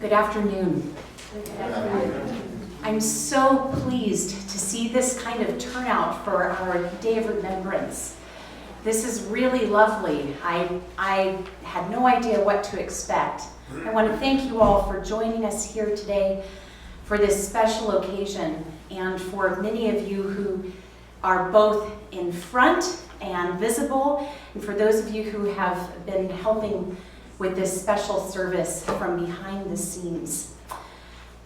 Good afternoon. I'm so pleased to see this kind of turnout for our Day of Remembrance. This is really lovely. I had no idea what to expect. I want to thank you all for joining us here today for this special occasion, and for many of you who are both in front and visible, and for those of you who have been helping with this special service from behind the scenes.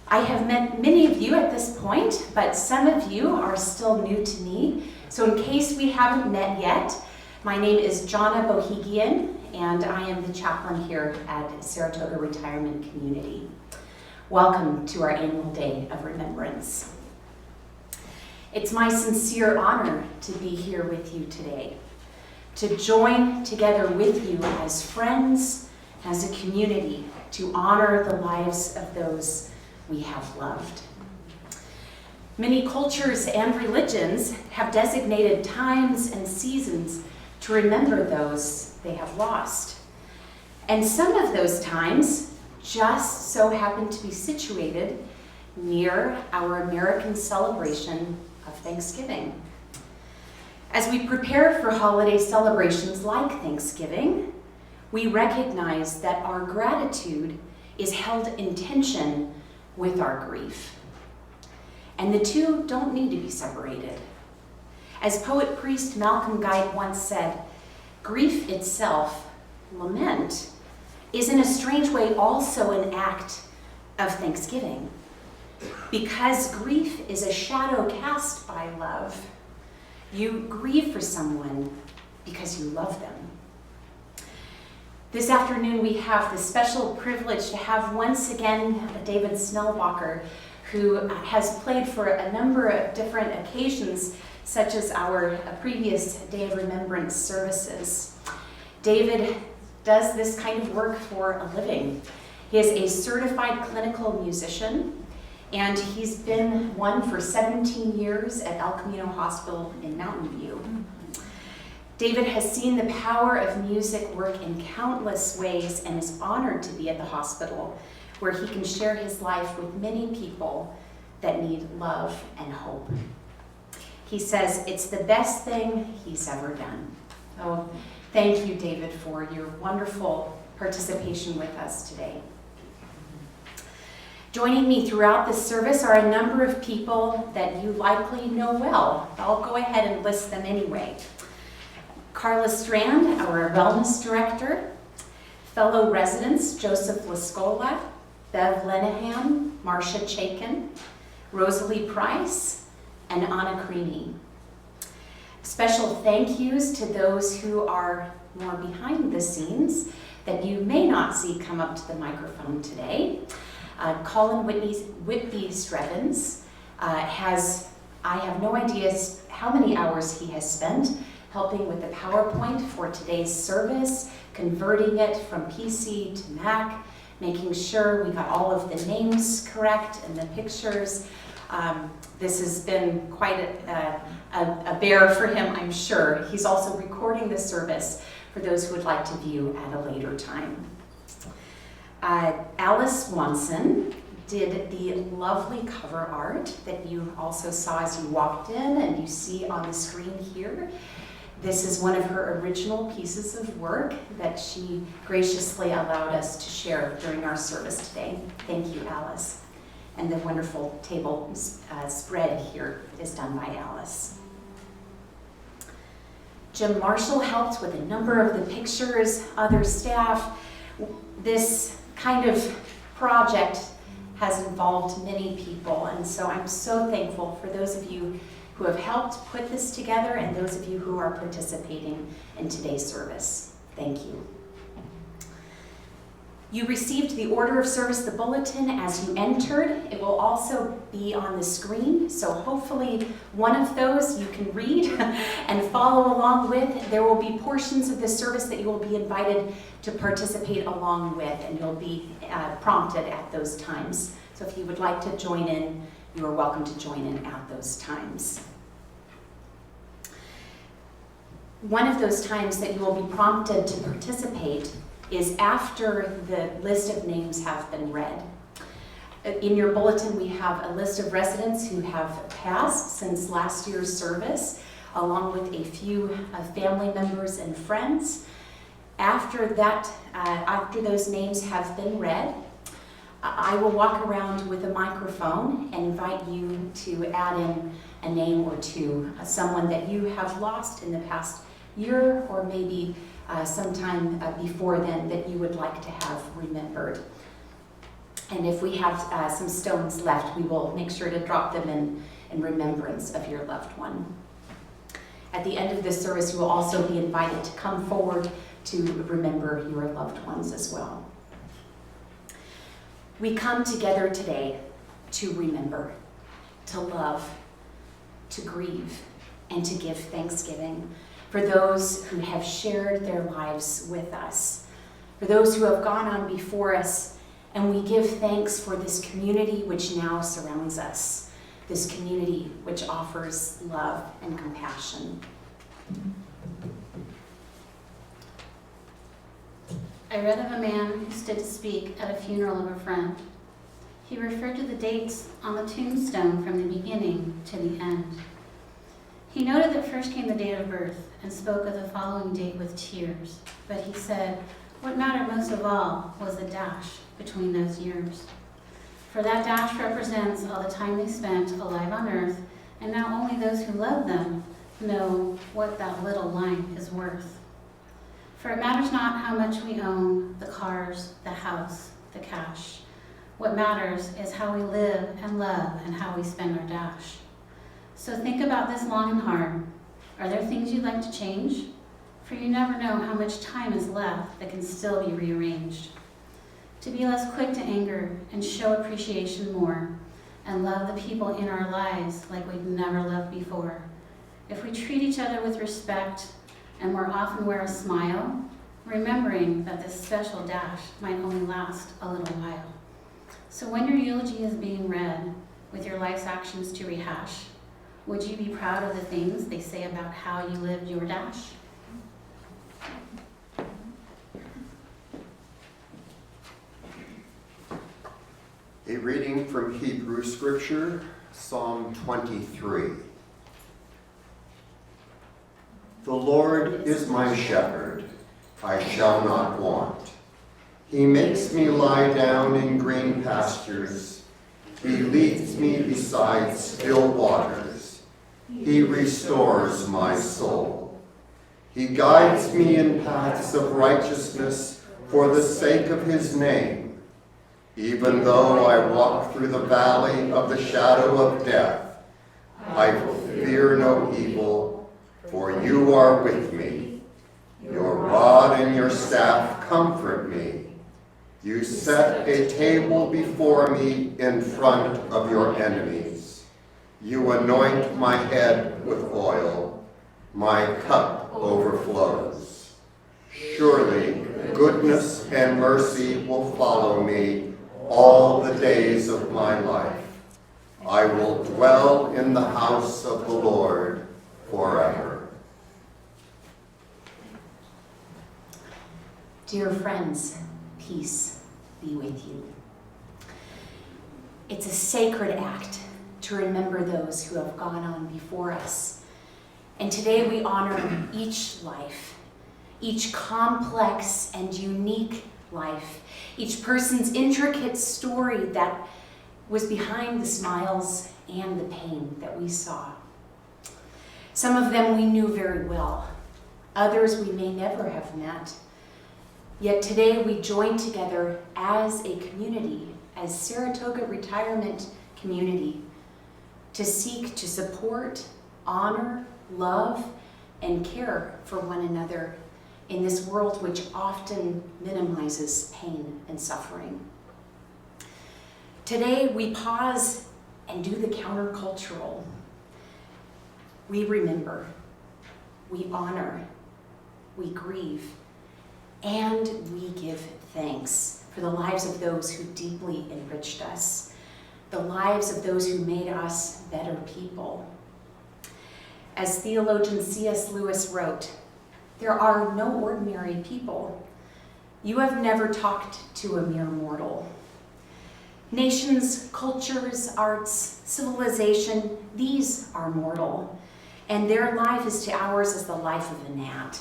I have met many of you at this point, but some of you are still new to me. So in case we haven't met yet, my name is Jonna Bohegian, and I am the chaplain here at Saratoga Retirement Community. Welcome to our annual Day of Remembrance. It's my sincere honor to be here with you today, to join together with you as friends, as a community, to honor the lives of those we have loved. Many cultures and religions have designated times and seasons to remember those they have lost. And some of those times just so happen to be situated near our American celebration of Thanksgiving. As we prepare for holiday celebrations like Thanksgiving, we recognize that our gratitude is held in tension with our grief. And the two don't need to be separated. As poet-priest Malcolm Guite once said, grief itself, lament, is in a strange way also an act of thanksgiving. Because grief is a shadow cast by love, you grieve for someone because you love them. This afternoon we have the special privilege to have once again David Snellbacher, who has played for a number of different occasions, such as our previous Day of Remembrance services. David does this kind of work for a living. He is a certified clinical musician, and he's been one for 17 years at El Camino Hospital in Mountain View. David has seen the power of music work in countless ways and is honored to be at the hospital, where he can share his life with many people that need love and hope. He says it's the best thing he's ever done. So thank you, David, for your wonderful participation with us today. Joining me throughout this service are a number of people that you likely know well. I'll go ahead and list them anyway. Carla Strand, our wellness director, fellow residents Joseph Lascola, Bev Lenahan, Marcia Chaikin, Rosalie Price, and Anna Creamy. Special thank yous to those who are more behind the scenes that you may not see come up to the microphone today. Colin Whitby Strevens I have no idea how many hours he has spent helping with the PowerPoint for today's service, converting it from PC to Mac, making sure we got all of the names correct and the pictures. This has been quite a bear for him, I'm sure. He's also recording the service for those who would like to view at a later time. Alice Swanson did the lovely cover art that you also saw as you walked in and you see on the screen here. This is one of her original pieces of work that she graciously allowed us to share during our service today. Thank you, Alice. And the wonderful table spread here is done by Alice. Jim Marshall helped with a number of the pictures, other staff. This kind of project has involved many people, and so I'm so thankful for those of you who have helped put this together and those of you who are participating in today's service. Thank you. You received the order of service, the bulletin, as you entered. It will also be on the screen, so hopefully one of those you can read and follow along with. There will be portions of the service that you will be invited to participate along with, and you'll be prompted at those times. So if you would like to join in, you are welcome to join in at those times. One of those times that you will be prompted to participate is after the list of names have been read. In your bulletin, we have a list of residents who have passed since last year's service, along with a few family members and friends. After those names have been read, I will walk around with a microphone and invite you to add in a name or two, someone that you have lost in the past year, or maybe sometime before then that you would like to have remembered. And if we have some stones left, we will make sure to drop them in remembrance of your loved one. At the end of this service, you will also be invited to come forward to remember your loved ones as well. We come together today to remember, to love, to grieve, and to give thanksgiving for those who have shared their lives with us, for those who have gone on before us. And we give thanks for this community which now surrounds us, this community which offers love and compassion. I read of a man who stood to speak at a funeral of a friend. He referred to the dates on the tombstone from the beginning to the end. He noted that first came the date of birth and spoke of the following date with tears, but he said, what mattered most of all was the dash between those years. For that dash represents all the time they spent alive on earth, and now only those who love them know what that little line is worth. For it matters not how much we own, the cars, the house, the cash. What matters is how we live and love and how we spend our dash. So think about this long and hard. Are there things you'd like to change? For you never know how much time is left that can still be rearranged. To be less quick to anger and show appreciation more, and love the people in our lives like we've never loved before. If we treat each other with respect and more often wear a smile, remembering that this special dash might only last a little while. So when your eulogy is being read with your life's actions to rehash, would you be proud of the things they say about how you lived your dash? A reading from Hebrew Scripture, Psalm 23. The Lord is my shepherd, I shall not want. He makes me lie down in green pastures. He leads me beside still waters. He restores my soul. He guides me in paths of righteousness for the sake of his name. Even though I walk through the valley of the shadow of death, I will fear no evil, for you are with me. Your rod and your staff comfort me. You set a table before me in front of your enemies. You anoint my head with oil. My cup overflows. Surely goodness and mercy will follow me all the days of my life. I will dwell in the house of the Lord forever. Dear friends, peace be with you. It's a sacred act to remember those who have gone on before us. And today we honor each life, each complex and unique life, each person's intricate story that was behind the smiles and the pain that we saw. Some of them we knew very well. Others we may never have met. Yet today we join together as a community, as Saratoga Retirement Community, to seek to support, honor, love, and care for one another in this world which often minimizes pain and suffering. Today we pause and do the countercultural. We remember, we honor, we grieve, and we give thanks for the lives of those who deeply enriched us, the lives of those who made us better people. As theologian C.S. Lewis wrote, there are no ordinary people. You have never talked to a mere mortal. Nations, cultures, arts, civilization, these are mortal, and their life is to ours as the life of a gnat.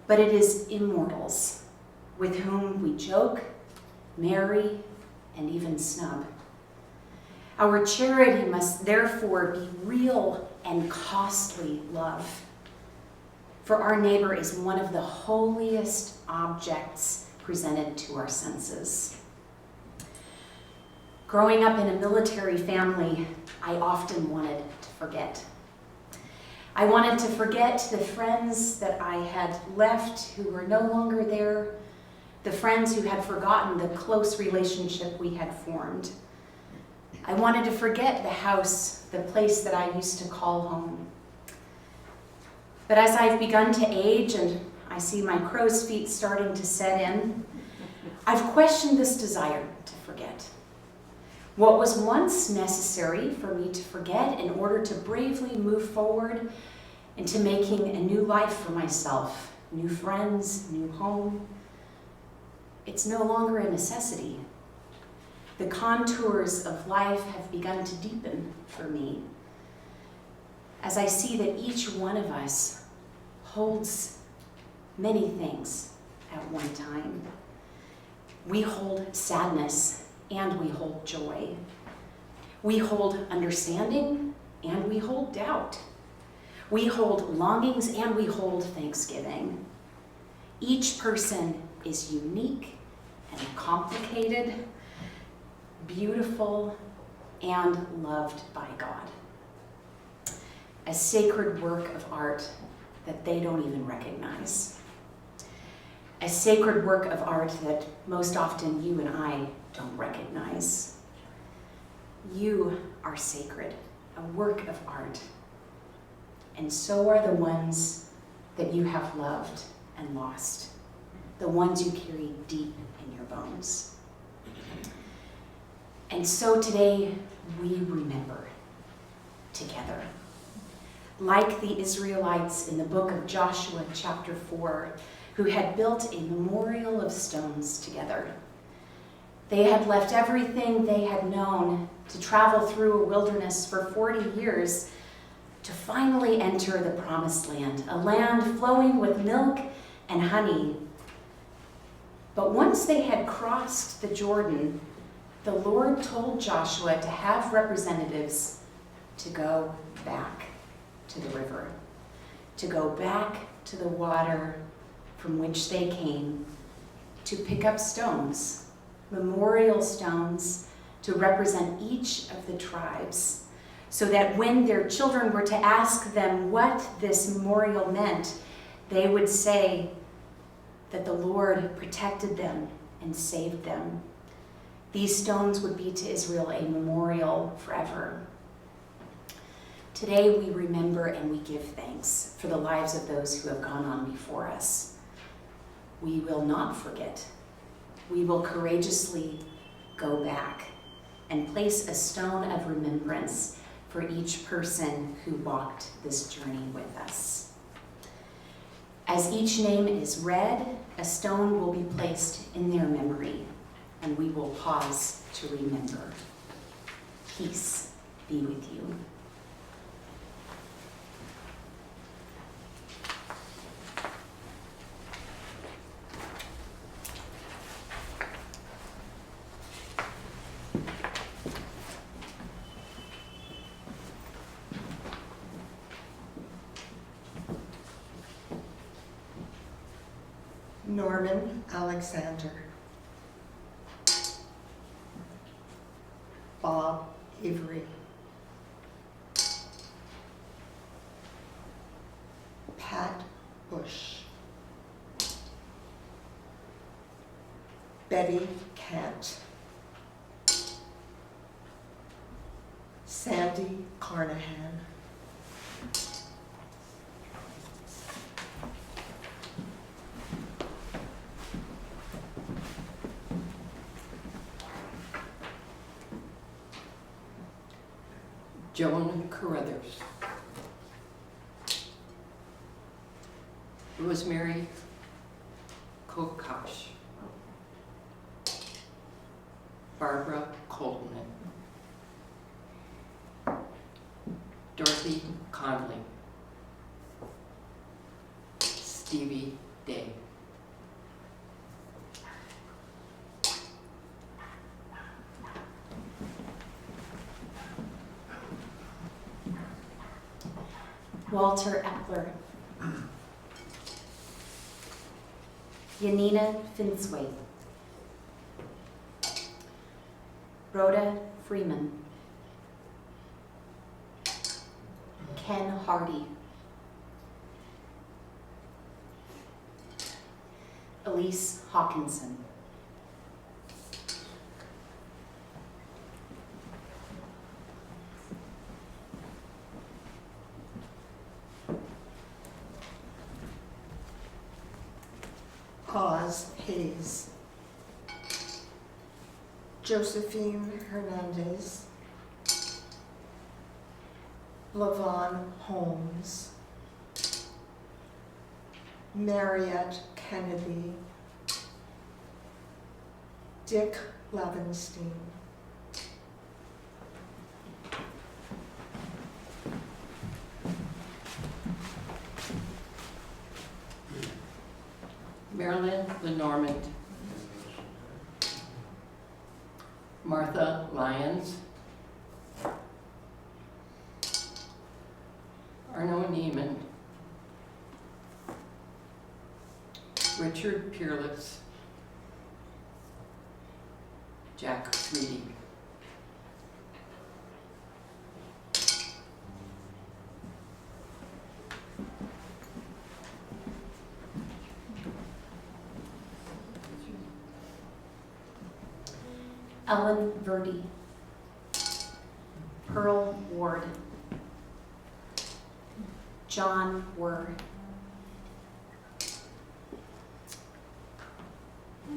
But it is immortals with whom we joke, marry, and even snub. Our charity must therefore be real and costly love, for our neighbor is one of the holiest objects presented to our senses. Growing up in a military family, I often wanted to forget. I wanted to forget the friends that I had left who were no longer there, the friends who had forgotten the close relationship we had formed. I wanted to forget the house, the place that I used to call home. But as I've begun to age and I see my crow's feet starting to set in, I've questioned this desire to forget. What was once necessary for me to forget in order to bravely move forward into making a new life for myself, new friends, new home, it's no longer a necessity. The contours of life have begun to deepen for me as I see that each one of us holds many things at one time. We hold sadness and we hold joy. We hold understanding and we hold doubt. We hold longings and we hold thanksgiving. Each person is unique and complicated, beautiful, and loved by God. A sacred work of art that they don't even recognize. A sacred work of art that most often you and I don't recognize. You are sacred, a work of art. And so are the ones that you have loved and lost, the ones you carry deep in your bones. And so today we remember together. Like the Israelites in the book of Joshua chapter 4, who had built a memorial of stones together. They had left everything they had known to travel through a wilderness for 40 years to finally enter the promised land, a land flowing with milk and honey. But once they had crossed the Jordan, the Lord told Joshua to have representatives to go back to the river, to go back to the water from which they came, to pick up stones, memorial stones, to represent each of the tribes, so that when their children were to ask them what this memorial meant, they would say that the Lord protected them and saved them. These stones would be to Israel a memorial forever. Today we remember and we give thanks for the lives of those who have gone on before us. We will not forget. We will courageously go back and place a stone of remembrance for each person who walked this journey with us. As each name is read, a stone will be placed in their memory, and we will pause to remember. Peace be with you. Norman Alexander, Bob Avery, Pat Bush, Betty Kent, Sandy Carnahan, Joan Carruthers, Rosemary Kokosh, Barbara Colton. Dorothy Conley. Stevie Day. Walter Epler. Yanina Finswaith. Rhoda Freeman. Ken Hardy. Elise Hawkinson. Oz Hayes. Josephine Hernandez. Lavon Holmes. Mariette Kennedy. Dick Lavenstein. Marilyn Lenormand. Martha Lyons. Arno Neiman. Richard Peerless. Jack Reedy. Ellen Verdi. Pearl Ward. John Word.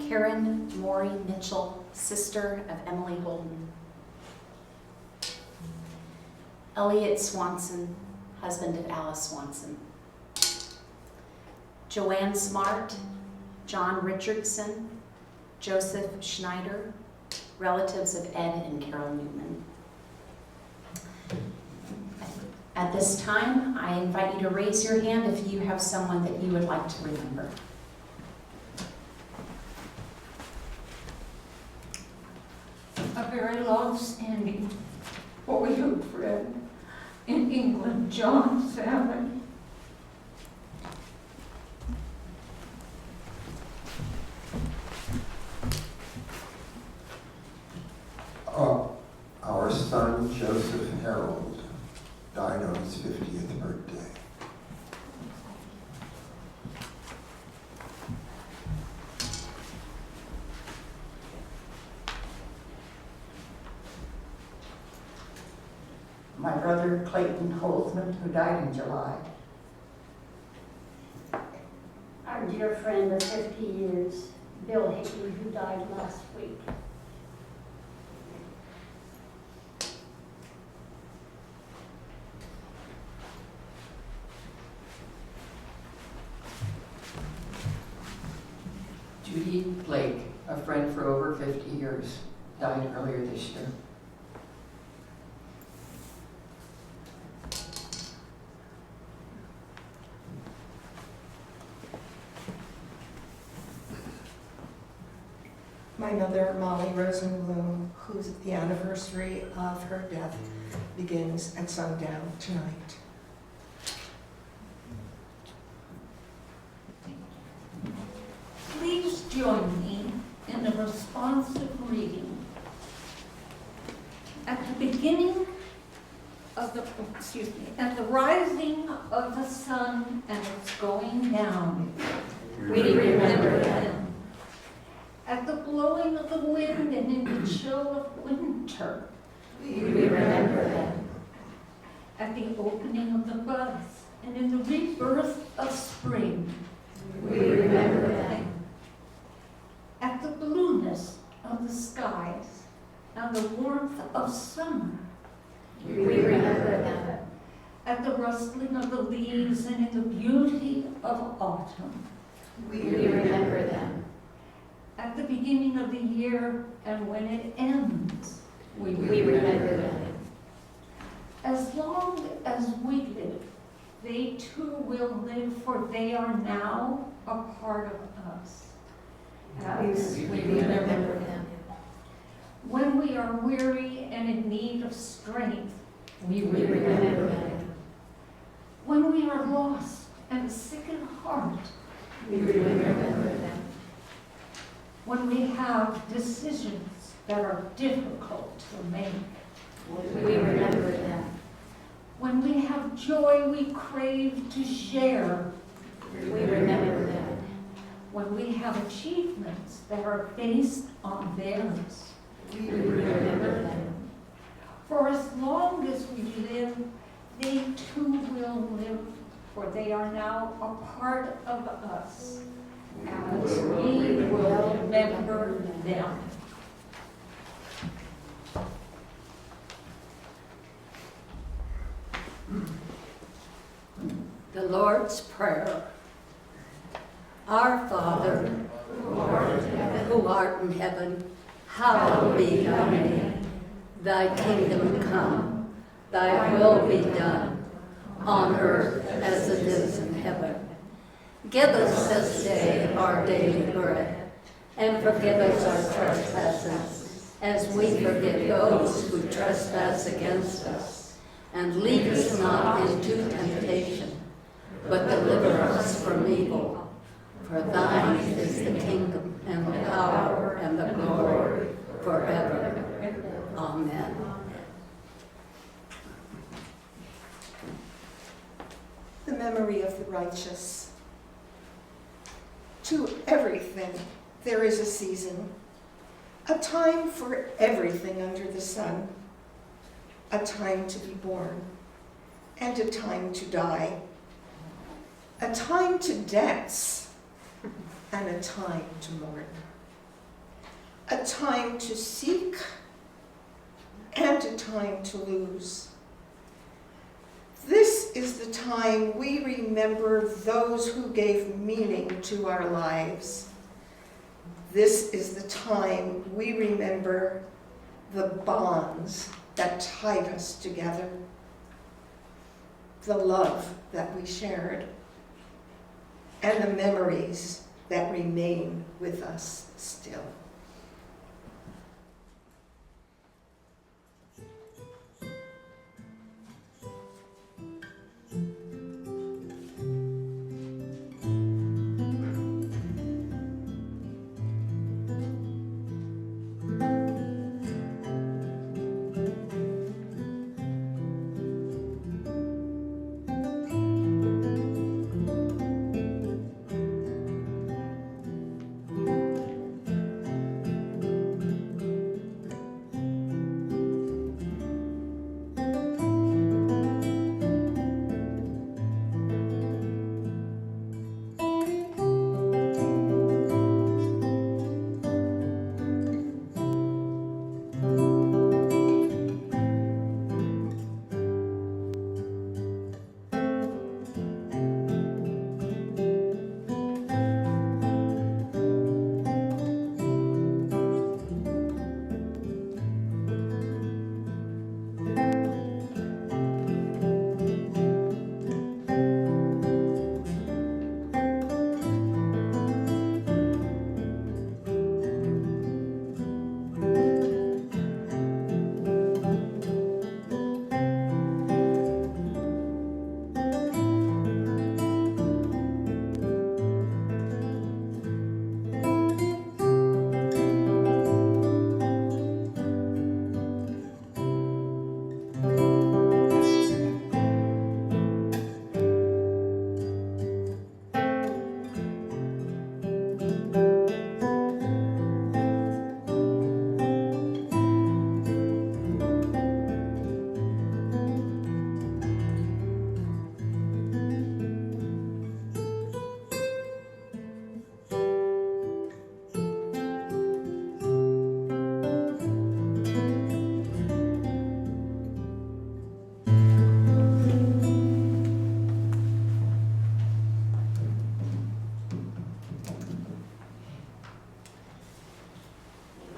Karen Maury Mitchell, sister of Emily Holden. Elliot Swanson, husband of Alice Swanson. Joanne Smart, John Richardson, Joseph Schneider, relatives of Ed and Carol Newman. At this time, I invite you to raise your hand if you have someone that you would like to remember. A very long-standing boyhood friend in England, John Salmon. Our son, Joseph Harold, died on his 50th birthday. My brother Clayton Holzman, who died in July. Our dear friend of 50 years, Bill Hickey, who died last week. Judy Blake, a friend for over 50 years, died earlier this year. My mother, Molly Rosenblum, whose the anniversary of her death begins at sundown tonight. Please join me in a responsive reading. At the beginning of the, at the rising of the sun and its going down, We remember them. at the blowing of the wind and in the chill of winter, We remember them. at the opening of the buds and in the rebirth of spring, We remember them. at the blueness of the skies and the warmth of summer, We remember them. at the rustling of the leaves and in the beauty of autumn, We remember them. at the beginning of the year and when it ends, we remember them. As long as we live, they too will live, for they are now a part of us. As we remember them. When we are weary and in need of strength, we remember them. When we are lost and sick in heart, we remember them. When we have decisions that are difficult to make, we remember them. When we have joy we crave to share, we remember them. When we have achievements that are based on theirs, we remember them. For as long as we live, they too will live, for they are now a part of us, as we will remember them. The Lord's Prayer. Our Father, who art in heaven, hallowed be thy name. Thy kingdom come, thy will be done, on earth as it is in heaven. Give us this day our daily bread, and forgive us our trespasses, as we forgive those who trespass against us. And lead us not into temptation, but deliver us from evil. For thine is the kingdom, and the power, and the glory, forever. Amen. The memory of the righteous. To everything there is a season, a time for everything under the sun, a time to be born, and a time to die, a time to dance, and a time to mourn, a time to seek, and a time to lose. This is the time we remember those who gave meaning to our lives. This is the time we remember the bonds that tied us together, the love that we shared, and the memories that remain with us still.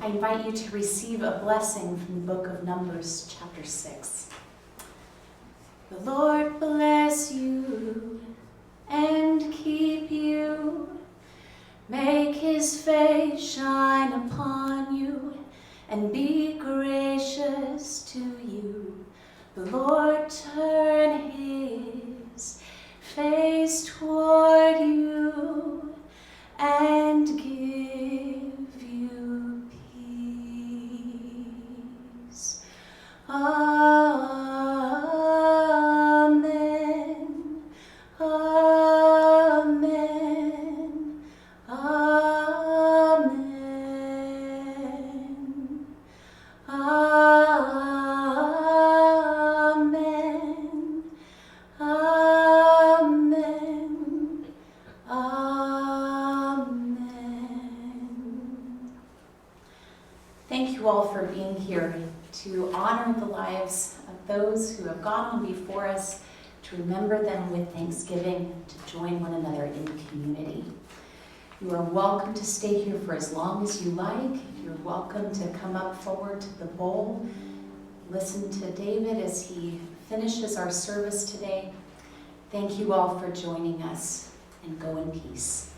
I invite you to receive a blessing from the book of Numbers, chapter 6. The Lord bless you and keep you. Make his face shine upon you and be gracious to you. The Lord turn his face toward you and give you peace. Amen. Amen. Amen. Amen. Amen. Amen. Thank you all for being here to honor the lives of those who have gone on before us, to remember them with thanksgiving, to join one another in community. You are welcome to stay here for as long as you like. You're welcome to come up forward to the bowl, listen to David as he finishes our service today. Thank you all for joining us, and go in peace.